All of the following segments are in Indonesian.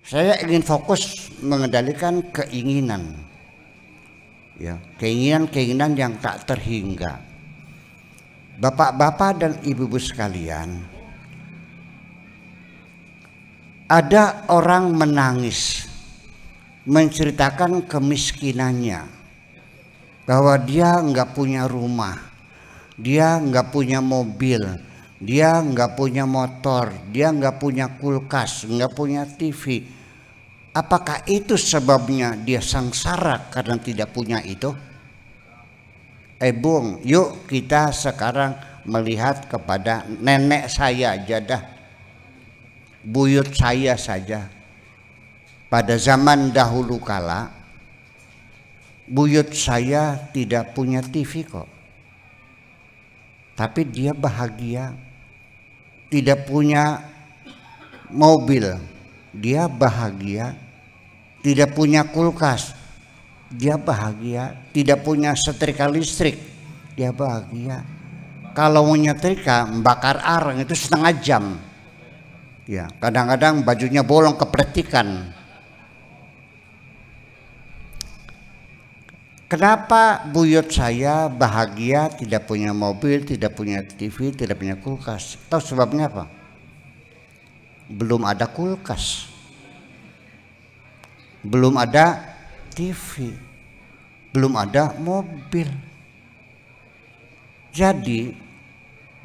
Saya ingin fokus mengendalikan keinginan, ya, keinginan yang tak terhingga. Bapak-bapak dan ibu-ibu sekalian, ada orang menangis menceritakan kemiskinannya, bahwa dia nggak punya rumah, dia nggak punya mobil, dia nggak punya motor, dia nggak punya kulkas, nggak punya TV. Apakah itu sebabnya dia sengsara karena tidak punya itu? Bung, yuk kita sekarang melihat kepada nenek saya aja dah, buyut saya saja. Pada zaman dahulu kala, buyut saya tidak punya TV kok, tapi dia bahagia. Tidak punya mobil, dia bahagia. Tidak punya kulkas, dia bahagia. Tidak punya setrika listrik, dia bahagia. Kalau mau nyetrika bakar arang itu setengah jam. Ya, kadang-kadang bajunya bolong kepletikan. Kenapa buyut saya bahagia, tidak punya mobil, tidak punya TV, tidak punya kulkas? Tahu sebabnya apa? Belum ada kulkas, belum ada TV, belum ada mobil. Jadi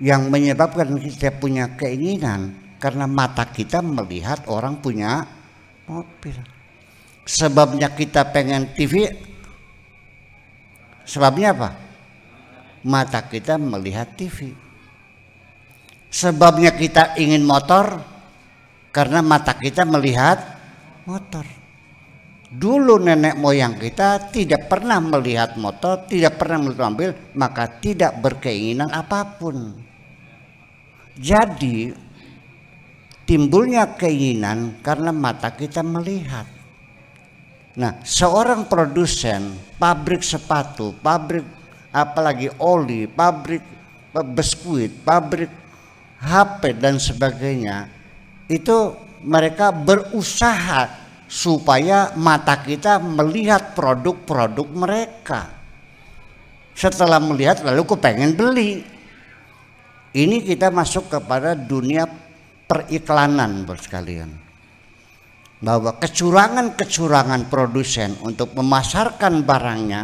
yang menyebabkan kita punya keinginan karena mata kita melihat orang punya mobil. Sebabnya kita pengen TV, sebabnya apa? Mata kita melihat TV. Sebabnya kita ingin motor karena mata kita melihat motor. Dulu nenek moyang kita tidak pernah melihat motor, tidak pernah melihat mobil, maka tidak berkeinginan apapun. Jadi timbulnya keinginan karena mata kita melihat. Nah, seorang produsen pabrik sepatu, pabrik apalagi oli, pabrik biskuit, pabrik HP dan sebagainya, itu mereka berusaha supaya mata kita melihat produk-produk mereka. Setelah melihat lalu aku pengen beli. Ini kita masuk kepada dunia periklanan, Bos sekalian. Bahwa kecurangan-kecurangan produsen untuk memasarkan barangnya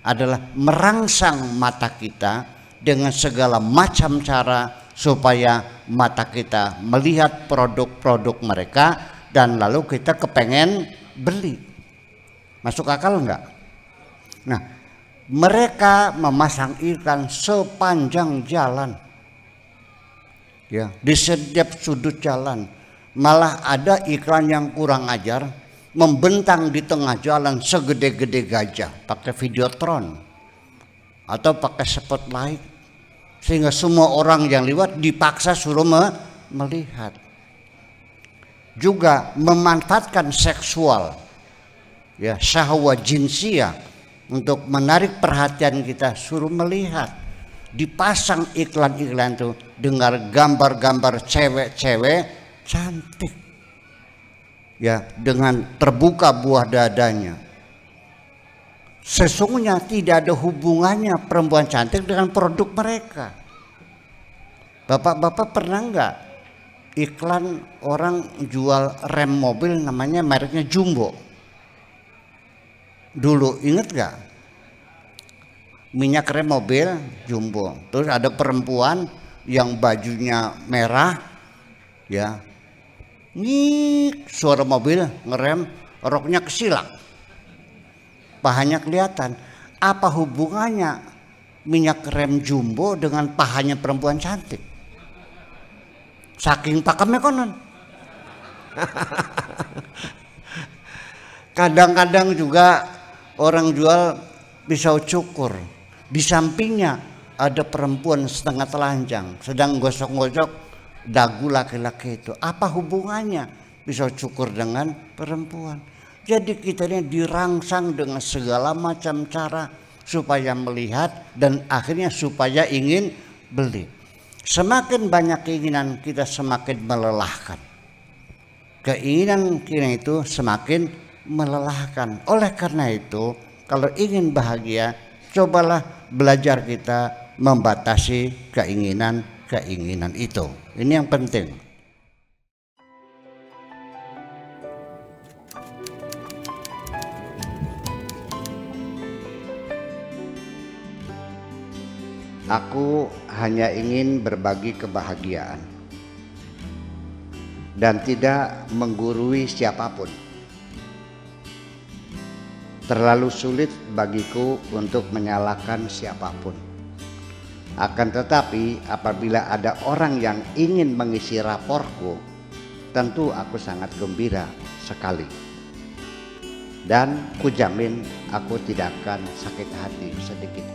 adalah merangsang mata kita dengan segala macam cara supaya mata kita melihat produk-produk mereka dan lalu kita kepengen beli. Masuk akal enggak? Nah, mereka memasang iklan sepanjang jalan, ya, di setiap sudut jalan. Malah ada iklan yang kurang ajar, membentang di tengah jalan segede-gede gajah, pakai videotron atau pakai spotlight, sehingga semua orang yang lewat dipaksa suruh melihat. Juga memanfaatkan seksual, ya, syahwat jinsia untuk menarik perhatian kita, suruh melihat. Dipasang iklan-iklan itu dengan gambar-gambar cewek-cewek cantik, ya, dengan terbuka buah dadanya. Sesungguhnya tidak ada hubungannya perempuan cantik dengan produk mereka. Bapak-bapak pernah enggak iklan orang jual rem mobil namanya mereknya Jumbo? Dulu inget gak? Minyak rem mobil Jumbo. Terus ada perempuan yang bajunya merah, ya, ngik, suara mobil ngerem, roknya kesilak, pahanya kelihatan. Apa hubungannya minyak rem Jumbo dengan pahanya perempuan cantik? Saking pakemnya konon. Kadang-kadang juga orang jual pisau cukur, di sampingnya ada perempuan setengah telanjang sedang gosok-gosok dagu laki-laki itu. Apa hubungannya pisau cukur dengan perempuan? Jadi kita ini dirangsang dengan segala macam cara supaya melihat dan akhirnya supaya ingin beli. Semakin banyak keinginan kita semakin melelahkan. Keinginan itu semakin melelahkan. Oleh karena itu, kalau ingin bahagia, cobalah belajar kita membatasi keinginan itu. Ini yang penting. Aku hanya ingin berbagi kebahagiaan dan tidak menggurui siapapun. Terlalu sulit bagiku untuk menyalahkan siapapun. Akan tetapi apabila ada orang yang ingin mengisi raporku, tentu aku sangat gembira sekali. Dan kujamin aku tidak akan sakit hati sedikit.